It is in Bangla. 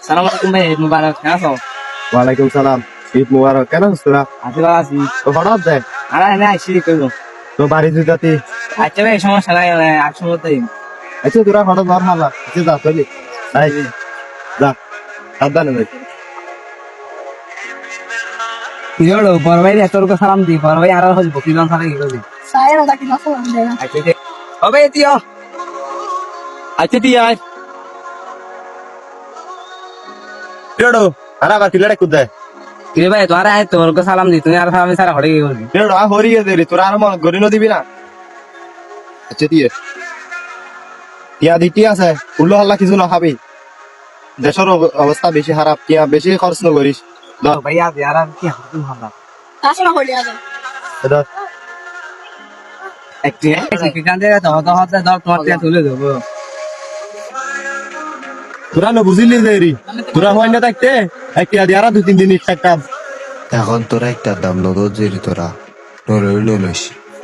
সালাম আলাইকুম ভাই, ঈদ মুবারক। কেমন আছো? ওয়ালাইকুম সালাম, ঈদ মুবারক। কেন আছিস তোরা? আছি ভালো আছি। তো হঠাৎ দেখ আর আমি আইসি করবো। তো বাড়ি তুই যাতি। আচ্ছা ভাই, সমস্যা নাই, আটশো মতোই। আচ্ছা তোরা হঠাৎ বার মারলা, আচ্ছা যা চলি তাই যা সাবধানে ভাই। কি হলো বড় ভাই, এত রকম সালাম দি, বড় ভাই আর হইব কি জন সালাম কি করবি? আচ্ছা ঠিক। ও ভাই দিও। আচ্ছা তুই আয় কেডো আর আবার কিলাড়ে কুদে কি রে ভাই, তোরা আয় তোর রকম সালাম দি, তুমি আর সালাম সারা হড়ে কি করবি? কেডো আ হরি গেছে রে, তোরা আর মন গরি ন দিবি না। আচ্ছা দিয়ে টিয়া দিতি আছে উল্লো হাল্লা কিছু না খাবি। দেশের অবস্থা বেশি খারাপ, টিয়া বেশি খরচ ন করিস। ও ভাই আর আর কি হাতুম হালা। ধর একটি কি কান দেয়া তো তো হাতে দাও, তোমার টিয়া তুলে দেবো। তোরা ন বুঝিলি যে রি তোরা হয় না থাকতে একটা দিয়ে আর 2-3 দিন একটা কাজ। এখন তোরা একটা দাম নদর তোরা নলইস